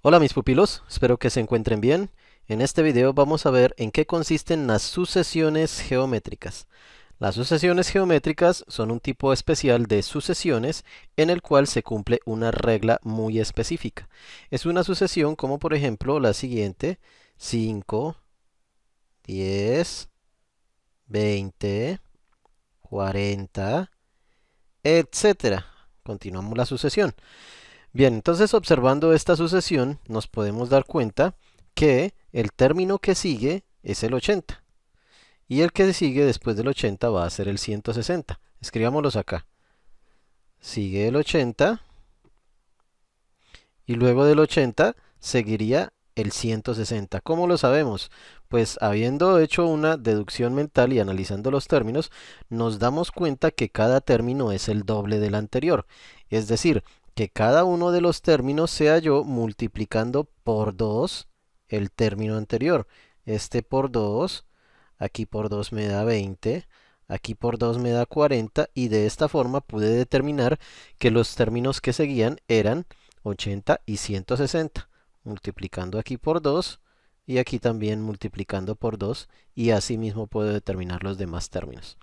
Hola mis pupilos, espero que se encuentren bien. En este video vamos a ver en qué consisten las sucesiones geométricas. Las sucesiones geométricas son un tipo especial de sucesiones en el cual se cumple una regla muy específica. Es una sucesión como por ejemplo la siguiente: 5, 10, 20, 40, etcétera. Continuamos la sucesión. Bien, entonces observando esta sucesión nos podemos dar cuenta que el término que sigue es el 80 y el que sigue después del 80 va a ser el 160. Escribámoslos acá. Sigue el 80 y luego del 80 seguiría el 160. ¿Cómo lo sabemos? Pues habiendo hecho una deducción mental y analizando los términos, nos damos cuenta que cada término es el doble del anterior. Es decir, que cada uno de los términos se halló multiplicando por 2 el término anterior. Este por 2, aquí por 2 me da 20, aquí por 2 me da 40 y de esta forma pude determinar que los términos que seguían eran 80 y 160, multiplicando aquí por 2 y aquí también multiplicando por 2 y así mismo puedo determinar los demás términos.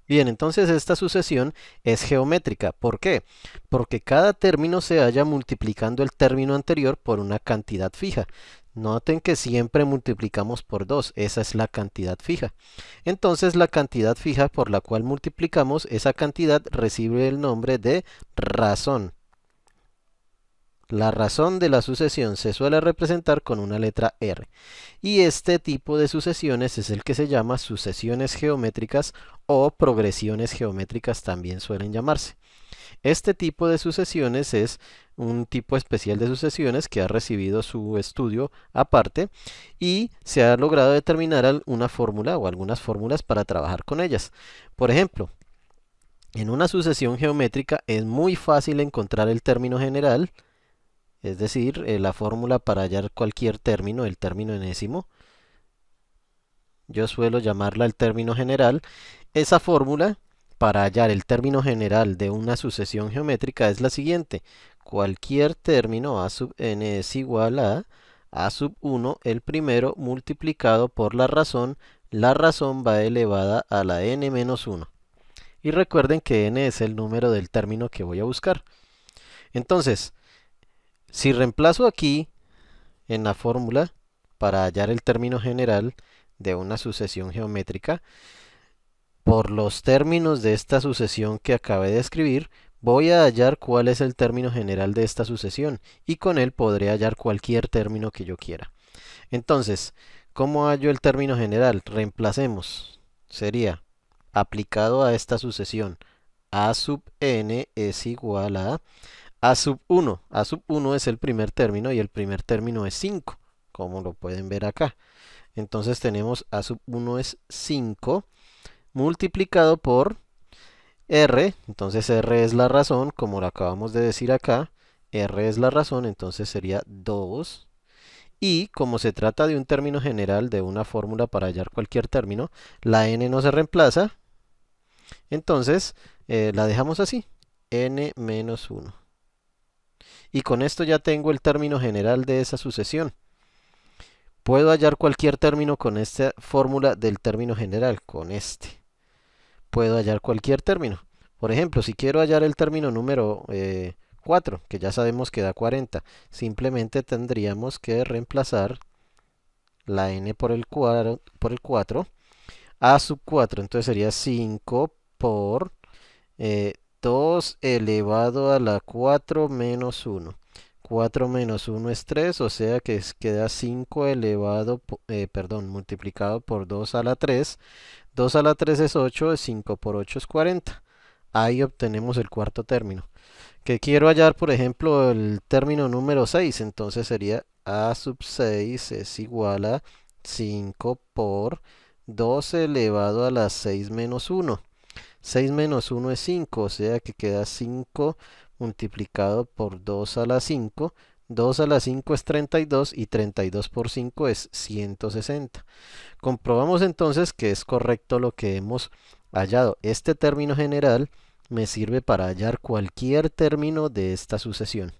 Bien, entonces esta sucesión es geométrica. ¿Por qué? Porque cada término se halla multiplicando el término anterior por una cantidad fija. Noten que siempre multiplicamos por 2, esa es la cantidad fija. Entonces la cantidad fija por la cual multiplicamos esa cantidad recibe el nombre de razón. La razón de la sucesión se suele representar con una letra R. Y este tipo de sucesiones es el que se llama sucesiones geométricas o progresiones geométricas también suelen llamarse. Este tipo de sucesiones es un tipo especial de sucesiones que ha recibido su estudio aparte y se ha logrado determinar una fórmula o algunas fórmulas para trabajar con ellas. Por ejemplo, en una sucesión geométrica es muy fácil encontrar el término general, es decir, la fórmula para hallar cualquier término, el término enésimo. Yo suelo llamarla el término general. Esa fórmula para hallar el término general de una sucesión geométrica es la siguiente. Cualquier término a sub n es igual a sub 1, el primero, multiplicado por la razón va elevada a la n menos 1. Y recuerden que n es el número del término que voy a buscar. Entonces, si reemplazo aquí en la fórmula para hallar el término general de una sucesión geométrica, por los términos de esta sucesión que acabé de escribir, voy a hallar cuál es el término general de esta sucesión y con él podré hallar cualquier término que yo quiera. Entonces, ¿cómo hallo el término general? Reemplacemos. Sería aplicado a esta sucesión. A sub n es igual a sub 1. A sub 1 es el primer término y el primer término es 5, como lo pueden ver acá. Entonces tenemos a sub 1 es 5 multiplicado por R, entonces R es la razón, como lo acabamos de decir acá, R es la razón, entonces sería 2. Y como se trata de un término general, de una fórmula para hallar cualquier término, la n no se reemplaza, entonces la dejamos así, n menos 1. Y con esto ya tengo el término general de esa sucesión. Puedo hallar cualquier término con esta fórmula del término general, con este. Puedo hallar cualquier término. Por ejemplo, si quiero hallar el término número 4, que ya sabemos que da 40, simplemente tendríamos que reemplazar la n por el 4 a sub 4. Entonces sería 5 por 2 elevado a la 4 menos 1. 4 menos 1 es 3, o sea que queda 5 elevado, perdón, multiplicado por 2 a la 3. 2 a la 3 es 8, 5 por 8 es 40. Ahí obtenemos el cuarto término. Que quiero hallar, por ejemplo, el término número 6, entonces sería a sub 6 es igual a 5 por 2 elevado a la 6 menos 1. 6 menos 1 es 5, o sea que queda 5 multiplicado por 2 a la 5. 2 a la 5 es 32 y 32 por 5 es 160. Comprobamos entonces que es correcto lo que hemos hallado. Este término general me sirve para hallar cualquier término de esta sucesión.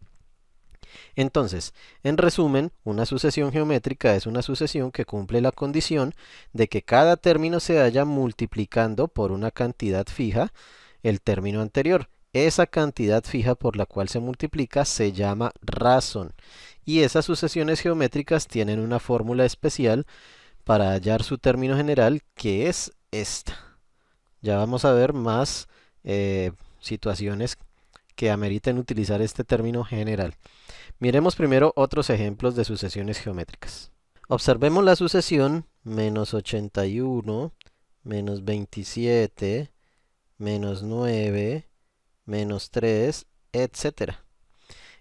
Entonces, en resumen, una sucesión geométrica es una sucesión que cumple la condición de que cada término se haya multiplicando por una cantidad fija el término anterior. Esa cantidad fija por la cual se multiplica se llama razón. Y esas sucesiones geométricas tienen una fórmula especial para hallar su término general, que es esta. Ya vamos a ver más situaciones que ameriten utilizar este término general. Miremos primero otros ejemplos de sucesiones geométricas. Observemos la sucesión menos 81, menos 27, menos 9, menos 3, etcétera.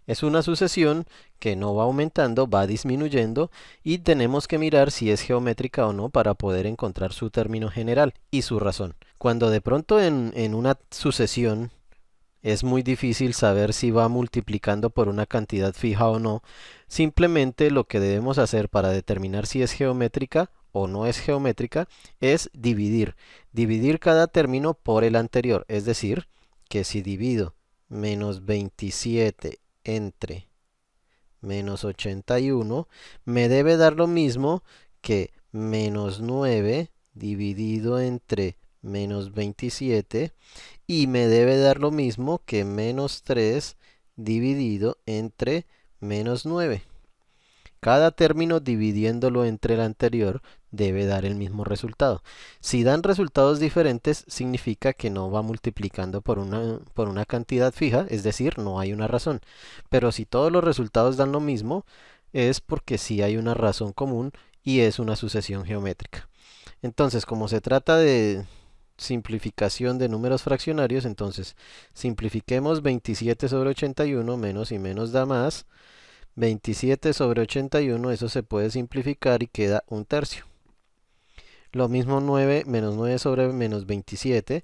Es una sucesión que no va aumentando, va disminuyendo y tenemos que mirar si es geométrica o no para poder encontrar su término general y su razón. Cuando de pronto en una sucesión es muy difícil saber si va multiplicando por una cantidad fija o no, simplemente lo que debemos hacer para determinar si es geométrica o no es geométrica es dividir cada término por el anterior, es decir, que si divido menos 27 entre menos 81, me debe dar lo mismo que menos 9 dividido entre menos 27 y me debe dar lo mismo que menos 3 dividido entre menos 9. Cada término dividiéndolo entre el anterior debe dar el mismo resultado. Si dan resultados diferentes, significa que no va multiplicando por una cantidad fija, es decir, no hay una razón. Pero si todos los resultados dan lo mismo, es porque sí hay una razón común y es una sucesión geométrica. Entonces, como se trata de simplificación de números fraccionarios, entonces simplifiquemos 27 sobre 81, menos y menos da más. 27 sobre 81, eso se puede simplificar y queda un tercio. Lo mismo 9 menos 9 sobre menos 27,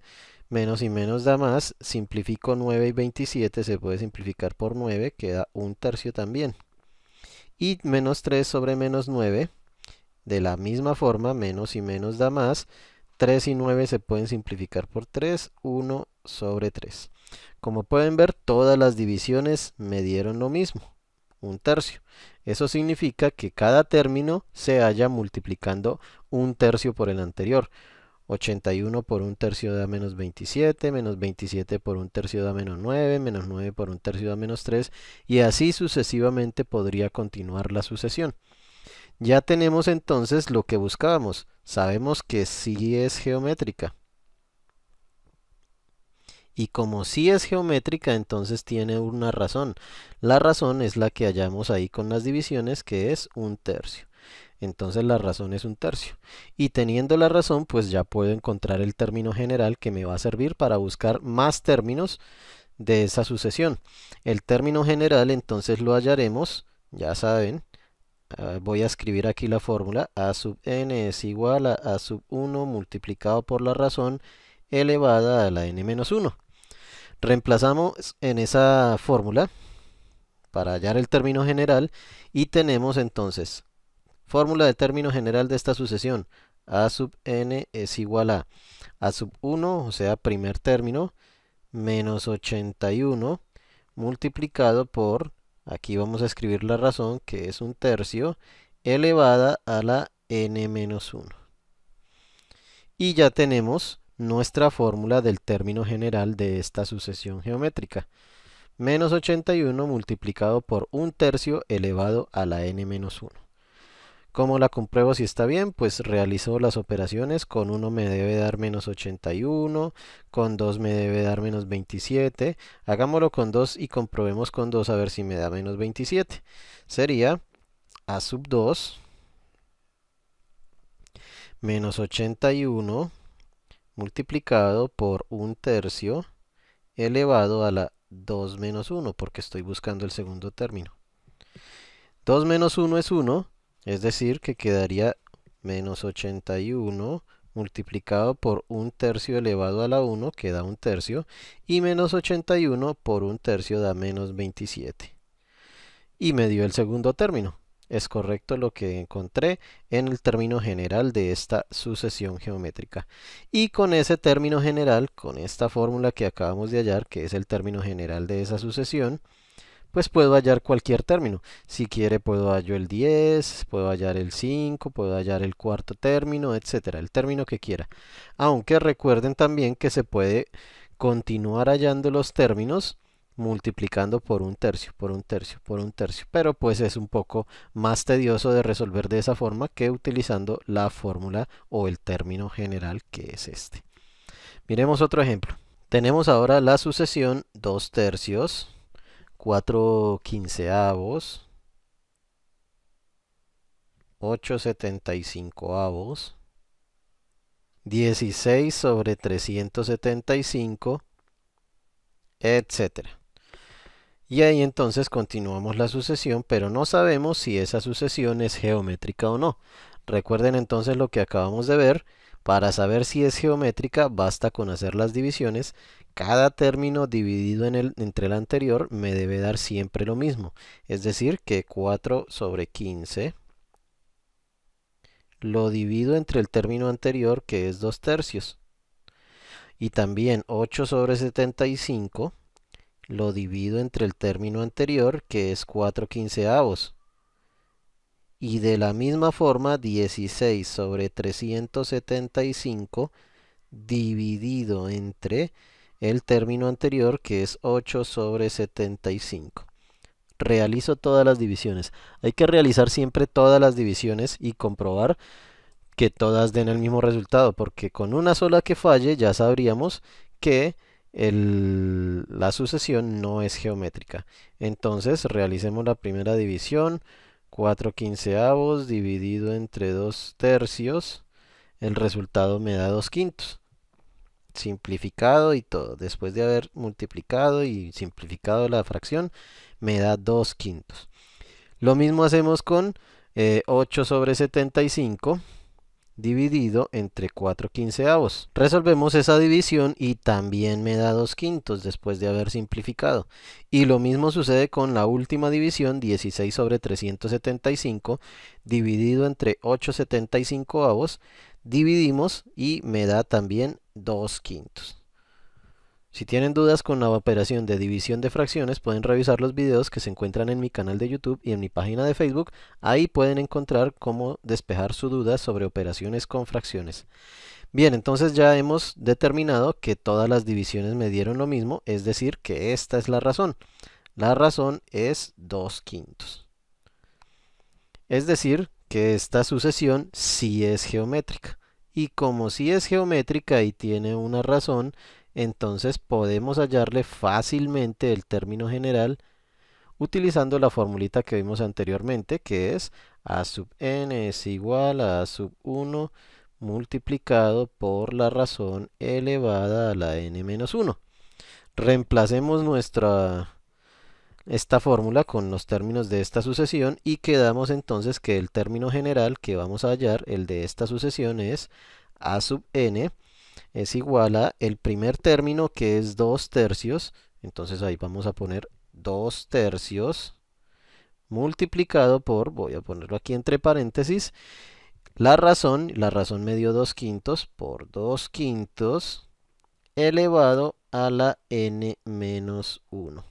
menos y menos da más. Simplifico 9 y 27, se puede simplificar por 9, queda un tercio también. Y menos 3 sobre menos 9, de la misma forma, menos y menos da más. 3 y 9 se pueden simplificar por 3, 1 sobre 3. Como pueden ver, todas las divisiones me dieron lo mismo, un tercio. Eso significa que cada término se halla multiplicando un tercio por el anterior. 81 por un tercio da menos 27, menos 27 por un tercio da menos 9, menos 9 por un tercio da menos 3, y así sucesivamente podría continuar la sucesión. Ya tenemos entonces lo que buscábamos. Sabemos que sí es geométrica. Y como sí es geométrica, entonces tiene una razón. La razón es la que hallamos ahí con las divisiones, que es un tercio. Entonces la razón es un tercio. Y teniendo la razón, pues ya puedo encontrar el término general que me va a servir para buscar más términos de esa sucesión. El término general entonces lo hallaremos, ya saben, voy a escribir aquí la fórmula. A sub n es igual a sub 1 multiplicado por la razón elevada a la n menos 1. Reemplazamos en esa fórmula para hallar el término general y tenemos entonces fórmula de término general de esta sucesión. A sub n es igual a sub 1, o sea, primer término, menos 81 multiplicado por, aquí vamos a escribir la razón, que es un tercio, elevada a la n menos 1. Y ya tenemos nuestra fórmula del término general de esta sucesión geométrica. Menos 81 multiplicado por un tercio elevado a la n menos 1. ¿Cómo la compruebo si está bien? Pues realizo las operaciones. Con 1 me debe dar menos 81, con 2 me debe dar menos 27. Hagámoslo con 2 y comprobemos con 2 a ver si me da menos 27. Sería a sub 2 menos 81 multiplicado por un tercio elevado a la 2 menos 1, porque estoy buscando el segundo término. 2 menos 1 es 1, es decir, que quedaría menos 81 multiplicado por un tercio elevado a la 1, que da un tercio, y menos 81 por un tercio da menos 27. Y me dio el segundo término. Es correcto lo que encontré en el término general de esta sucesión geométrica. Y con ese término general, con esta fórmula que acabamos de hallar, que es el término general de esa sucesión, pues puedo hallar cualquier término. Si quiere puedo hallar el 10, puedo hallar el 5, puedo hallar el cuarto término, etcétera, el término que quiera. Aunque recuerden también que se puede continuar hallando los términos multiplicando por un tercio, por un tercio, por un tercio. Pero pues es un poco más tedioso de resolver de esa forma que utilizando la fórmula o el término general que es este. Miremos otro ejemplo. Tenemos ahora la sucesión 2 tercios, 4 quinceavos, 8 75avos, 16 sobre 375, etcétera. Y ahí entonces continuamos la sucesión, pero no sabemos si esa sucesión es geométrica o no. Recuerden entonces lo que acabamos de ver. Para saber si es geométrica, basta con hacer las divisiones. Cada término dividido entre el anterior me debe dar siempre lo mismo. Es decir, que 4 sobre 15 lo divido entre el término anterior, que es 2 tercios. Y también 8 sobre 75 lo divido entre el término anterior, que es 4 quinceavos. Y de la misma forma, 16 sobre 375 dividido entre el término anterior, que es 8 sobre 75. Realizo todas las divisiones. Hay que realizar siempre todas las divisiones y comprobar que todas den el mismo resultado, porque con una sola que falle ya sabríamos que la sucesión no es geométrica. Entonces realicemos la primera división. 4 quinceavos dividido entre 2 tercios. El resultado me da 2 quintos. Simplificado y todo. Después de haber multiplicado y simplificado la fracción, me da 2 quintos. Lo mismo hacemos con 8 sobre 75 dividido entre 4 quinceavos. Resolvemos esa división y también me da 2 quintos después de haber simplificado. Y lo mismo sucede con la última división, 16 sobre 375 dividido entre 8 75avos. Dividimos y me da también 2 quintos. Si tienen dudas con la operación de división de fracciones, pueden revisar los videos que se encuentran en mi canal de YouTube y en mi página de Facebook. Ahí pueden encontrar cómo despejar su duda sobre operaciones con fracciones. Bien, entonces ya hemos determinado que todas las divisiones me dieron lo mismo, es decir, que esta es la razón. La razón es 2 quintos. Es decir, que esta sucesión sí es geométrica. Y como sí es geométrica y tiene una razón, entonces podemos hallarle fácilmente el término general utilizando la formulita que vimos anteriormente, que es a sub n es igual a sub 1 multiplicado por la razón elevada a la n menos 1. Reemplacemos esta fórmula con los términos de esta sucesión y quedamos entonces que el término general que vamos a hallar, el de esta sucesión, es a sub n es igual a el primer término, que es 2 tercios. Entonces ahí vamos a poner 2 tercios multiplicado por, voy a ponerlo aquí entre paréntesis, la razón me dio 2 quintos por 2 quintos elevado a la n menos 1.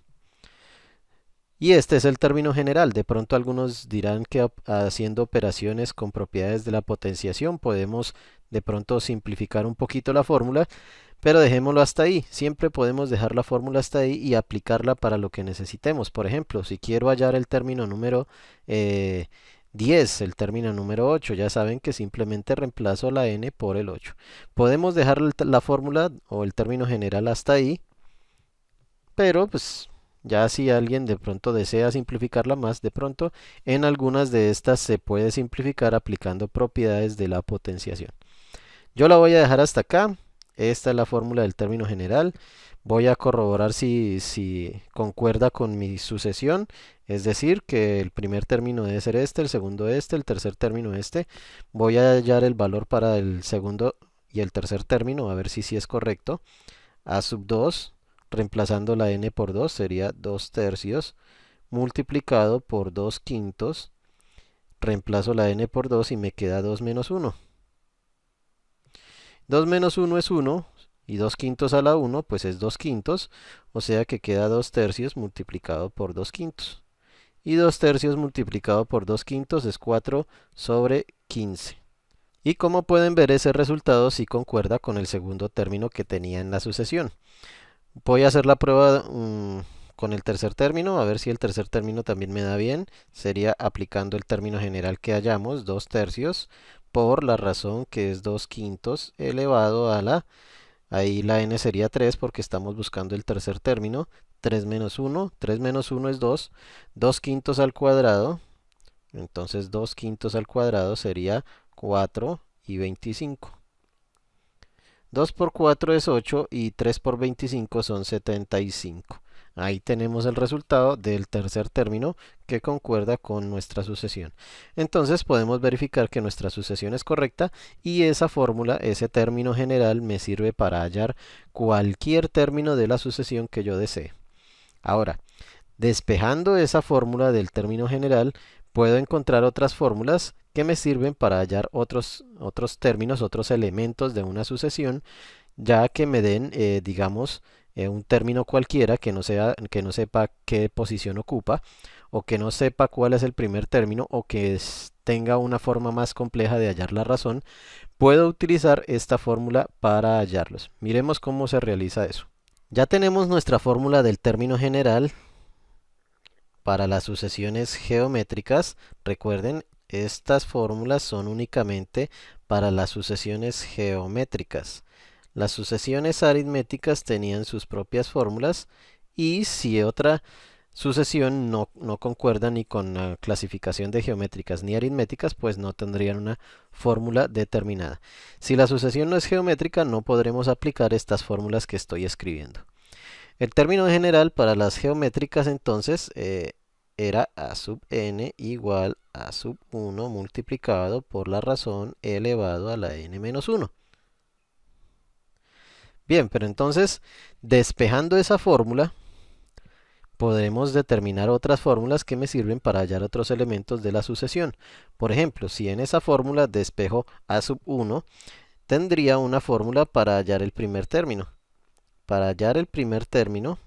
Y este es el término general. De pronto algunos dirán que haciendo operaciones con propiedades de la potenciación podemos de pronto simplificar un poquito la fórmula, pero dejémoslo hasta ahí. Siempre podemos dejar la fórmula hasta ahí y aplicarla para lo que necesitemos. Por ejemplo, si quiero hallar el término número 10, el término número 8, ya saben que simplemente reemplazo la n por el 8. Podemos dejar la fórmula o el término general hasta ahí, pero pues ya si alguien de pronto desea simplificarla más, de pronto en algunas de estas se puede simplificar aplicando propiedades de la potenciación. Yo la voy a dejar hasta acá. Esta es la fórmula del término general. Voy a corroborar si concuerda con mi sucesión, es decir, que el primer término debe ser este, el segundo este, el tercer término este. Voy a hallar el valor para el segundo y el tercer término, a ver si es correcto. A sub 2, reemplazando la n por 2, sería 2 tercios multiplicado por 2 quintos. Reemplazo la n por 2 y me queda 2 menos 1. 2 menos 1 es 1 y 2 quintos a la 1 pues es 2 quintos, o sea que queda 2 tercios multiplicado por 2 quintos. Y 2 tercios multiplicado por 2 quintos es 4 sobre 15. Y como pueden ver, ese resultado sí concuerda con el segundo término que tenía en la sucesión. Voy a hacer la prueba con el tercer término, a ver si el tercer término también me da bien. Sería aplicando el término general que hallamos, 2 tercios, por la razón que es 2 quintos elevado a la, ahí la n sería 3 porque estamos buscando el tercer término. 3 menos 1, 3 menos 1 es 2, 2 quintos al cuadrado, entonces 2 quintos al cuadrado sería 4 y 25. 2 por 4 es 8 y 3 por 25 son 75. Ahí tenemos el resultado del tercer término que concuerda con nuestra sucesión. Entonces podemos verificar que nuestra sucesión es correcta y esa fórmula, ese término general, me sirve para hallar cualquier término de la sucesión que yo desee. Ahora, despejando esa fórmula del término general, puedo encontrar otras fórmulas que me sirven para hallar otros términos, otros elementos de una sucesión, ya que me den, digamos, un término cualquiera que no sea, que no sepa qué posición ocupa, o que no sepa cuál es el primer término, o que tenga una forma más compleja de hallar la razón, puedo utilizar esta fórmula para hallarlos. Miremos cómo se realiza eso. Ya tenemos nuestra fórmula del término general para las sucesiones geométricas. Recuerden, estas fórmulas son únicamente para las sucesiones geométricas. Las sucesiones aritméticas tenían sus propias fórmulas y si otra sucesión no concuerda ni con la clasificación de geométricas ni aritméticas, pues no tendrían una fórmula determinada. Si la sucesión no es geométrica, no podremos aplicar estas fórmulas que estoy escribiendo. El término general para las geométricas entonces era a sub n igual a sub 1 multiplicado por la razón elevado a la n menos 1. Bien, pero entonces, despejando esa fórmula, podremos determinar otras fórmulas que me sirven para hallar otros elementos de la sucesión. Por ejemplo, si en esa fórmula despejo a sub 1, tendría una fórmula para hallar el primer término. Para hallar el primer término,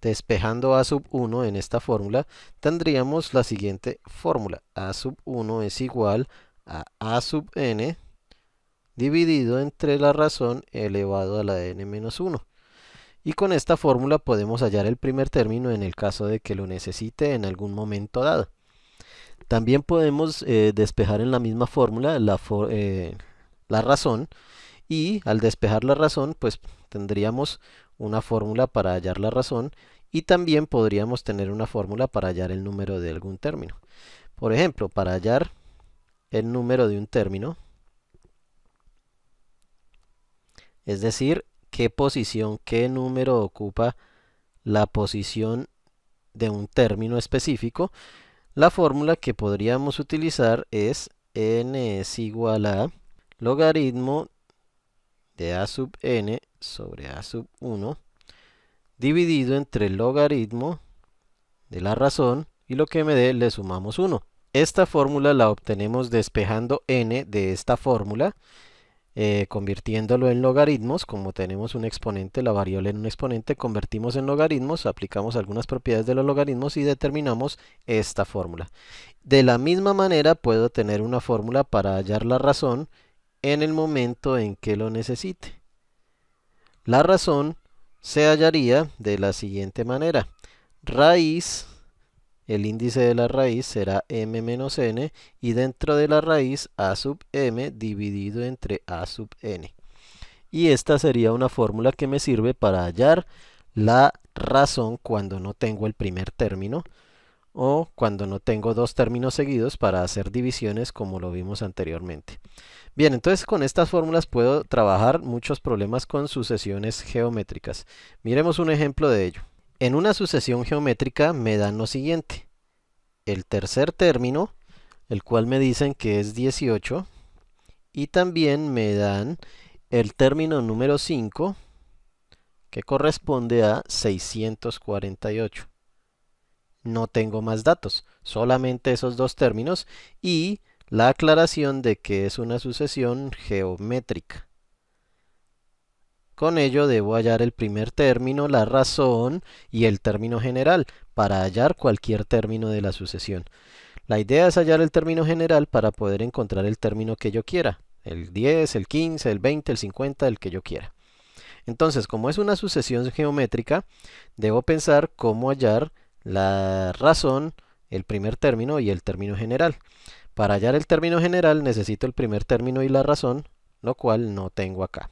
despejando a sub 1 en esta fórmula, tendríamos la siguiente fórmula. A sub 1 es igual a sub n dividido entre la razón elevado a la n menos 1. Y con esta fórmula podemos hallar el primer término en el caso de que lo necesite en algún momento dado. También podemos despejar en la misma fórmula la razón, y al despejar la razón pues tendríamos una fórmula para hallar la razón y también podríamos tener una fórmula para hallar el número de algún término. Por ejemplo, para hallar el número de un término, es decir, qué posición, qué número ocupa la posición de un término específico, la fórmula que podríamos utilizar es n es igual a logaritmo de a sub n sobre a sub 1 dividido entre el logaritmo de la razón y lo que me dé le sumamos 1. Esta fórmula la obtenemos despejando n de esta fórmula, convirtiéndolo en logaritmos. Como tenemos un exponente, la variable en un exponente, convertimos en logaritmos, aplicamos algunas propiedades de los logaritmos y determinamos esta fórmula. De la misma manera puedo tener una fórmula para hallar la razón en el momento en que lo necesite. La razón se hallaría de la siguiente manera. Raíz, el índice de la raíz será m menos n y dentro de la raíz a sub m dividido entre a sub n. Y esta sería una fórmula que me sirve para hallar la razón cuando no tengo el primer término o cuando no tengo dos términos seguidos para hacer divisiones como lo vimos anteriormente. Bien, entonces con estas fórmulas puedo trabajar muchos problemas con sucesiones geométricas. Miremos un ejemplo de ello. En una sucesión geométrica me dan lo siguiente. El tercer término, el cual me dicen que es 18, y también me dan el término número 5, que corresponde a 648. No tengo más datos, solamente esos dos términos y la aclaración de que es una sucesión geométrica. Con ello debo hallar el primer término, la razón y el término general para hallar cualquier término de la sucesión. La idea es hallar el término general para poder encontrar el término que yo quiera. El 10, el 15, el 20, el 50, el que yo quiera. Entonces, como es una sucesión geométrica, debo pensar cómo hallar la razón, el primer término y el término general. Para hallar el término general necesito el primer término y la razón, lo cual no tengo acá.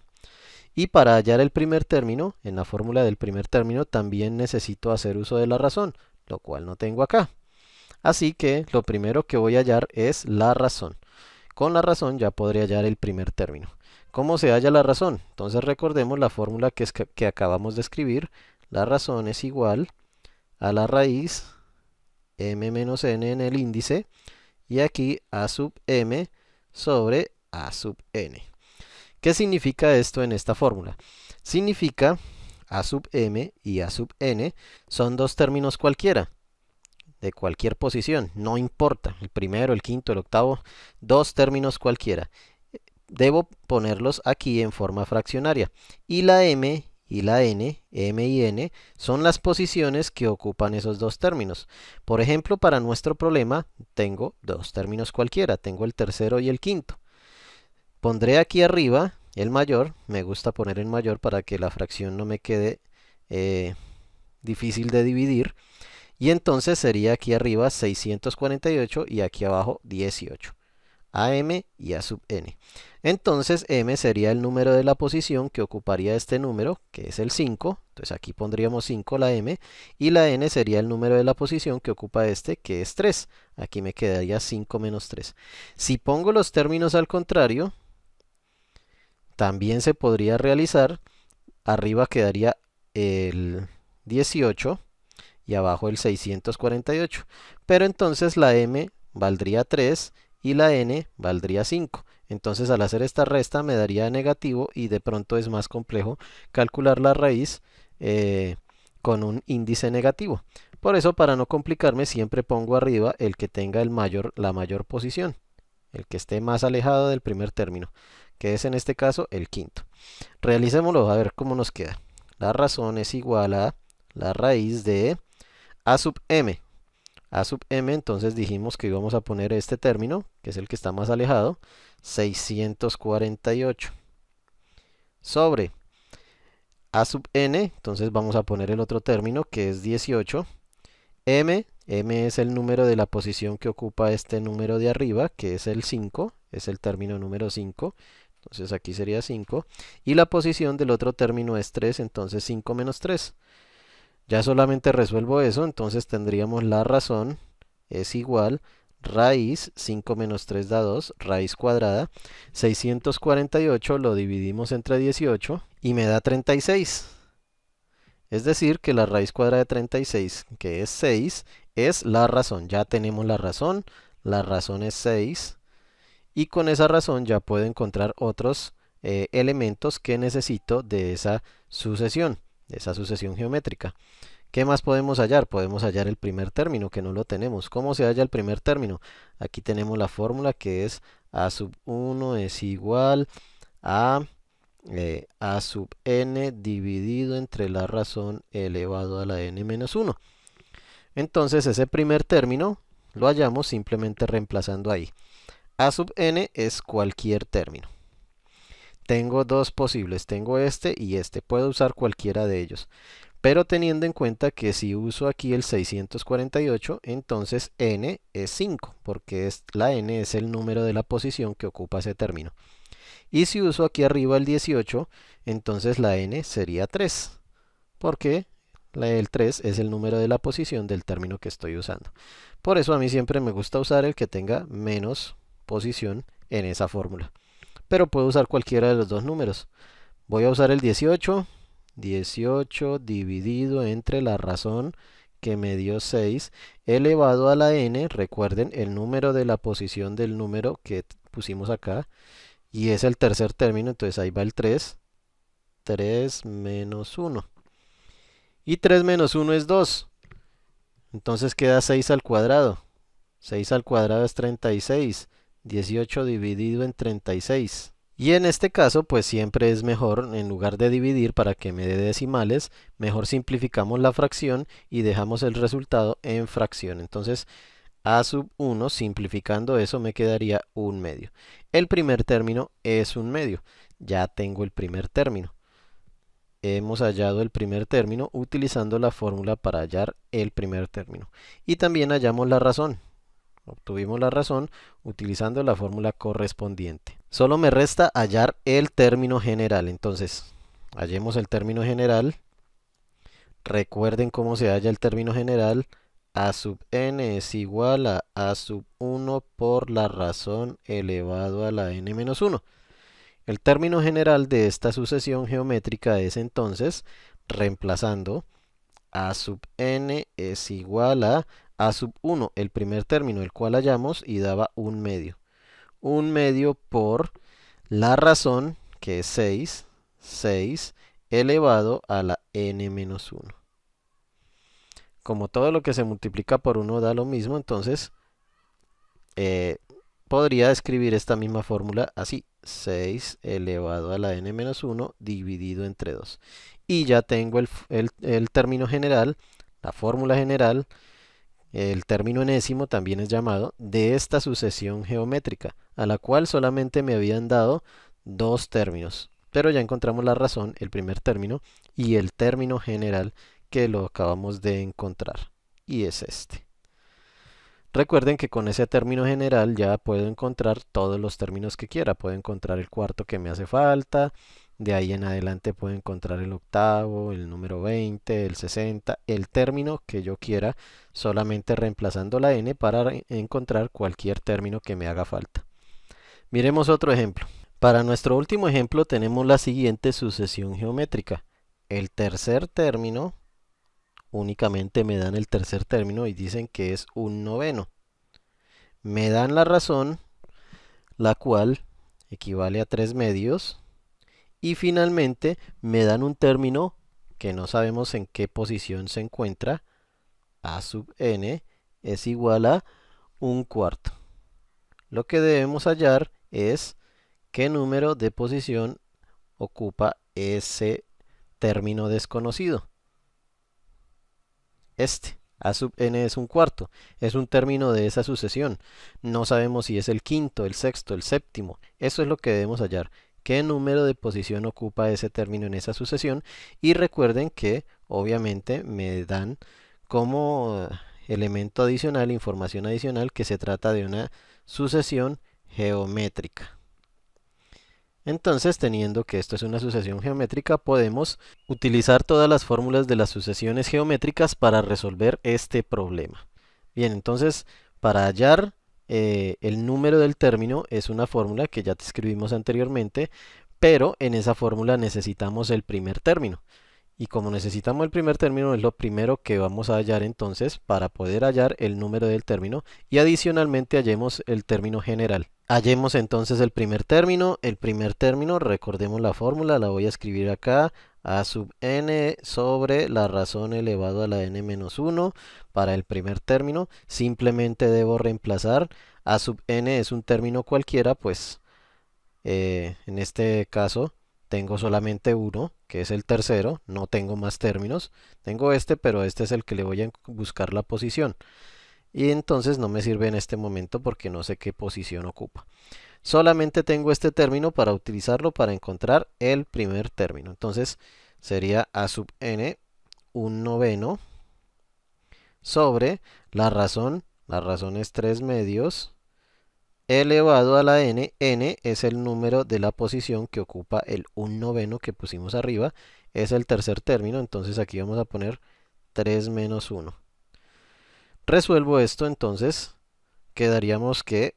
Y para hallar el primer término, en la fórmula del primer término también necesito hacer uso de la razón, lo cual no tengo acá. Así que lo primero que voy a hallar es la razón. Con la razón ya podré hallar el primer término. ¿Cómo se halla la razón? Entonces recordemos la fórmula que acabamos de escribir. La razón es igual a la raíz m menos n en el índice y aquí a sub m sobre a sub n. ¿Qué significa esto en esta fórmula? Significa a sub m y a sub n son dos términos cualquiera, de cualquier posición, no importa, el primero, el quinto, el octavo, dos términos cualquiera. Debo ponerlos aquí en forma fraccionaria. Y la m y la n, m y n, son las posiciones que ocupan esos dos términos. Por ejemplo, para nuestro problema tengo dos términos cualquiera, tengo el tercero y el quinto. Pondré aquí arriba el mayor, me gusta poner el mayor para que la fracción no me quede difícil de dividir. Y entonces sería aquí arriba 648 y aquí abajo 18. A m y a sub n. Entonces m sería el número de la posición que ocuparía este número, que es el 5. Entonces aquí pondríamos 5 la m. Y la n sería el número de la posición que ocupa este, que es 3. Aquí me quedaría 5 menos 3. Si pongo los términos al contrario, también se podría realizar. Arriba quedaría el 18 y abajo el 648. Pero entonces la m valdría 3 y la n valdría 5. Entonces al hacer esta resta me daría negativo y de pronto es más complejo calcular la raíz con un índice negativo. Por eso, para no complicarme, siempre pongo arriba el que tenga la mayor posición, el que esté más alejado del primer término, que es en este caso el quinto. Realicémoslo a ver cómo nos queda. La razón es igual a la raíz de a sub m. A sub m, entonces dijimos que íbamos a poner este término, que es el que está más alejado, 648, sobre a sub n, entonces vamos a poner el otro término, que es 18. M es el número de la posición que ocupa este número de arriba, que es el 5, es el término número 5. Entonces aquí sería 5. Y la posición del otro término es 3, entonces 5 menos 3. Ya solamente resuelvo eso, entonces tendríamos la razón es igual raíz, 5 menos 3 da 2, raíz cuadrada. 648 lo dividimos entre 18 y me da 36. Es decir, que la raíz cuadrada de 36, que es 6, es la razón. Ya tenemos la razón es 6. Y con esa razón ya puedo encontrar otros elementos que necesito de esa sucesión geométrica. ¿Qué más podemos hallar? Podemos hallar el primer término, que no lo tenemos. ¿Cómo se halla el primer término? Aquí tenemos la fórmula que es a sub 1 es igual a a sub n dividido entre la razón elevado a la n menos 1. Entonces ese primer término lo hallamos simplemente reemplazando ahí. A sub n es cualquier término. Tengo dos posibles, tengo este y este. Puedo usar cualquiera de ellos. Pero teniendo en cuenta que si uso aquí el 648, entonces n es 5, porque la n es el número de la posición que ocupa ese término. Y si uso aquí arriba el 18, entonces la n sería 3, porque el 3 es el número de la posición del término que estoy usando. Por eso a mí siempre me gusta usar el que tenga menos posición en esa fórmula. Pero puedo usar cualquiera de los dos números. Voy a usar el 18. 18 dividido entre la razón que me dio 6 elevado a la n. Recuerden el número de la posición del número que pusimos acá. Y es el tercer término, entonces ahí va el 3. 3 menos 1. Y 3 menos 1 es 2. Entonces queda 6 al cuadrado. 6 al cuadrado es 36. 18 dividido en 36. Y en este caso, pues siempre es mejor, en lugar de dividir para que me dé decimales, mejor simplificamos la fracción y dejamos el resultado en fracción. Entonces, a sub 1, simplificando eso, me quedaría un medio. El primer término es un medio. Ya tengo el primer término. Hemos hallado el primer término utilizando la fórmula para hallar el primer término. Y también hallamos la razón. Obtuvimos la razón utilizando la fórmula correspondiente. Solo me resta hallar el término general. Entonces, hallemos el término general. Recuerden cómo se halla el término general. A sub n es igual a sub 1 por la razón elevado a la n menos 1. El término general de esta sucesión geométrica es entonces, reemplazando, a sub n es igual a sub 1, el primer término, el cual hallamos y daba un medio. Un medio por la razón, que es 6 elevado a la n menos 1. Como todo lo que se multiplica por 1 da lo mismo, entonces eh, podría escribir esta misma fórmula así. 6 elevado a la n menos 1 dividido entre 2. Y ya tengo el término general, la fórmula general, el término enésimo también es llamado, de esta sucesión geométrica, a la cual solamente me habían dado dos términos. Pero ya encontramos la razón, el primer término, y el término general que lo acabamos de encontrar. Y es este. Recuerden que con ese término general ya puedo encontrar todos los términos que quiera. Puedo encontrar el cuarto que me hace falta. De ahí en adelante puedo encontrar el octavo, el número 20, el 60, el término que yo quiera, solamente reemplazando la n para encontrar cualquier término que me haga falta. Miremos otro ejemplo. Para nuestro último ejemplo tenemos la siguiente sucesión geométrica. El tercer término, únicamente me dan el tercer término y dicen que es un noveno. Me dan la razón, la cual equivale a 3 medios. Y finalmente me dan un término que no sabemos en qué posición se encuentra. A sub n es igual a un cuarto. Lo que debemos hallar es qué número de posición ocupa ese término desconocido. A sub n es un cuarto, es un término de esa sucesión. No sabemos si es el quinto, el sexto, el séptimo. Eso es lo que debemos hallar. ¿Qué número de posición ocupa ese término en esa sucesión? Y recuerden que obviamente me dan como elemento adicional, información adicional, que se trata de una sucesión geométrica. Entonces, teniendo que esto es una sucesión geométrica, podemos utilizar todas las fórmulas de las sucesiones geométricas para resolver este problema. Bien, entonces, para hallar el número del término es una fórmula que ya escribimos anteriormente, pero en esa fórmula necesitamos el primer término. Y como necesitamos el primer término, es lo primero que vamos a hallar entonces para poder hallar el número del término y adicionalmente hallemos el término general. Hallemos entonces el primer término. El primer término, recordemos la fórmula, la voy a escribir acá. A sub n sobre la razón elevado a la n menos 1 para el primer término. Simplemente debo reemplazar. A sub n es un término cualquiera, pues en este caso tengo solamente uno, que es el tercero. No tengo más términos. Tengo este, pero este es el que le voy a buscar la posición. Y entonces no me sirve en este momento porque no sé qué posición ocupa. Solamente tengo este término para utilizarlo para encontrar el primer término. Entonces sería a sub n un noveno sobre la razón es 3 medios, elevado a la n. N es el número de la posición que ocupa el un noveno que pusimos arriba. Es el tercer término, entonces aquí vamos a poner 3 menos 1. Resuelvo esto, entonces quedaríamos que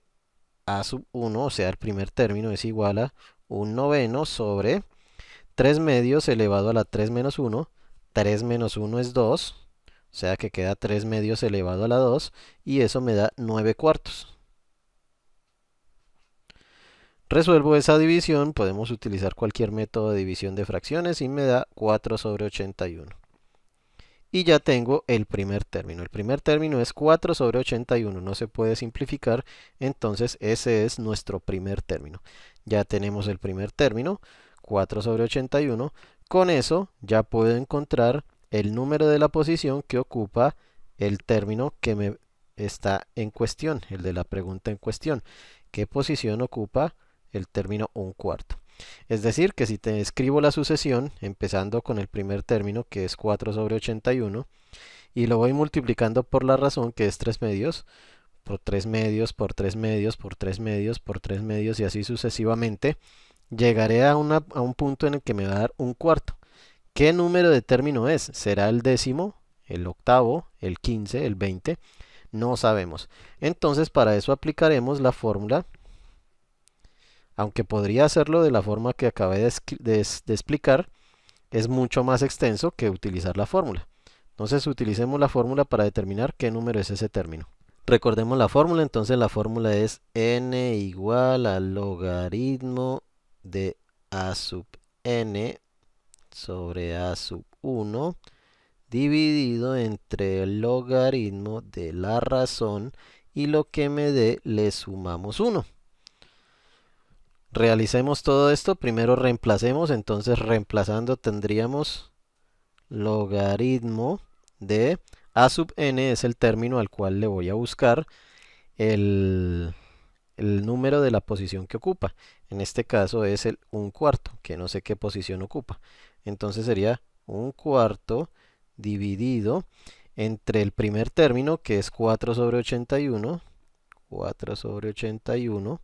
a sub 1, o sea, el primer término es igual a un noveno sobre 3 medios elevado a la 3 menos 1. 3 menos 1 es 2, o sea que queda 3 medios elevado a la 2 y eso me da 9 cuartos. Resuelvo esa división, podemos utilizar cualquier método de división de fracciones y me da 4 sobre 81. y ya tengo el primer término. El primer término es 4 sobre 81, no se puede simplificar, entonces ese es nuestro primer término. Ya tenemos el primer término, 4 sobre 81. Con eso ya puedo encontrar el número de la posición que ocupa el término que me está en cuestión, el de la pregunta en cuestión. ¿Qué posición ocupa el término un cuarto? Es decir, que si te escribo la sucesión, empezando con el primer término, que es 4 sobre 81, y lo voy multiplicando por la razón, que es 3 medios, por 3 medios, por 3 medios, por 3 medios, por 3 medios, y así sucesivamente, llegaré a un punto en el que me va a dar un cuarto. ¿Qué número de término es? ¿Será el décimo, el octavo, el 15, el 20? No sabemos. Entonces, para eso aplicaremos la fórmula, aunque podría hacerlo de la forma que acabé de explicar, es mucho más extenso que utilizar la fórmula. Entonces utilicemos la fórmula para determinar qué número es ese término. Recordemos la fórmula, entonces la fórmula es n igual al logaritmo de a sub n sobre a sub 1 dividido entre el logaritmo de la razón y lo que me dé le sumamos 1. Realicemos todo esto, primero reemplacemos, entonces reemplazando tendríamos logaritmo de a sub n es el término al cual le voy a buscar el, el número de la posición que ocupa. En este caso es el un cuarto, que no sé qué posición ocupa. Entonces sería un cuarto dividido entre el primer término, que es 4 sobre 81, 4 sobre 81,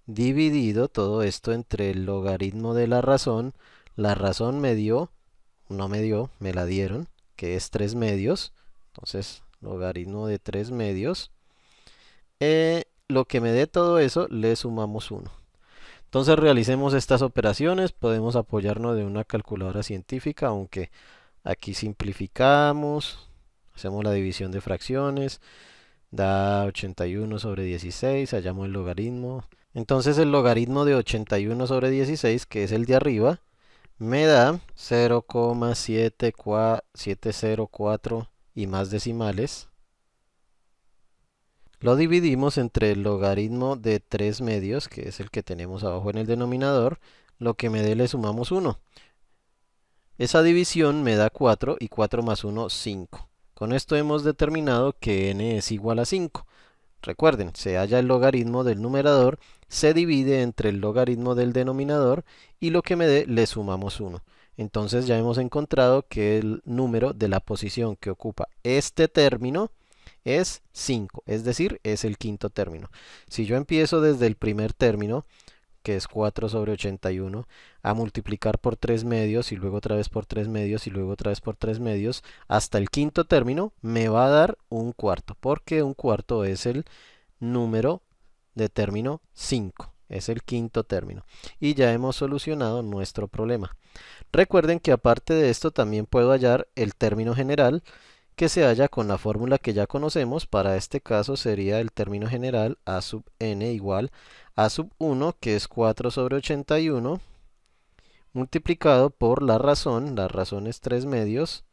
dividido todo esto entre el logaritmo de la razón. La razón me dio, no me dio, me la dieron, que es 3 medios. Entonces, logaritmo de 3 medios. Lo que me dé todo eso, le sumamos 1. Entonces realicemos estas operaciones. Podemos apoyarnos de una calculadora científica, aunque aquí simplificamos. Hacemos la división de fracciones. Da 81 sobre 16. Hallamos el logaritmo. Entonces el logaritmo de 81 sobre 16, que es el de arriba, me da 0,704 y más decimales. Lo dividimos entre el logaritmo de 3 medios, que es el que tenemos abajo en el denominador. Lo que me dé le sumamos 1. Esa división me da 4 y 4 más 1, 5. Con esto hemos determinado que n es igual a 5. Recuerden, se halla el logaritmo del numerador, se divide entre el logaritmo del denominador y lo que me dé le sumamos 1. Entonces ya hemos encontrado que el número de la posición que ocupa este término es 5, es decir, es el quinto término. Si yo empiezo desde el primer término, que es 4 sobre 81, a multiplicar por 3 medios y luego otra vez por 3 medios y luego otra vez por 3 medios, hasta el quinto término me va a dar un cuarto, porque un cuarto es el número de término 5, es el quinto término. Y ya hemos solucionado nuestro problema. Recuerden que aparte de esto también puedo hallar el término general, que se halla con la fórmula que ya conocemos. Para este caso sería el término general a sub n igual a sub 1, que es 4 sobre 81, multiplicado por la razón es 3 medios,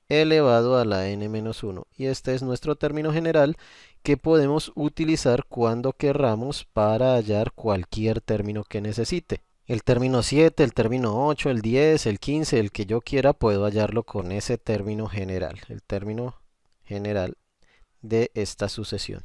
elevado a la n menos 1. Y este es nuestro término general que podemos utilizar cuando querramos para hallar cualquier término que necesite. El término 7, el término 8, el 10, el 15, el que yo quiera, puedo hallarlo con ese término general, el término general de esta sucesión.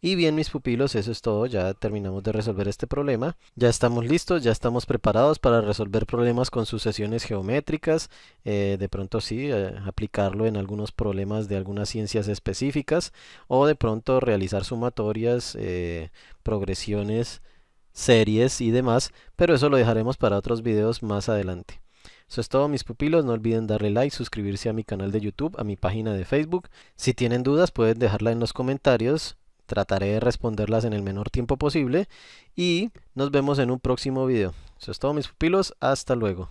Y bien, mis pupilos, eso es todo. Ya terminamos de resolver este problema. Ya estamos listos, ya estamos preparados para resolver problemas con sucesiones geométricas. De pronto sí, aplicarlo en algunos problemas de algunas ciencias específicas. O de pronto realizar sumatorias, progresiones, series y demás. Pero eso lo dejaremos para otros videos más adelante. Eso es todo, mis pupilos. No olviden darle like, suscribirse a mi canal de YouTube, a mi página de Facebook. Si tienen dudas, pueden dejarla en los comentarios. Trataré de responderlas en el menor tiempo posible y nos vemos en un próximo video. Eso es todo, mis pupilos. Hasta luego.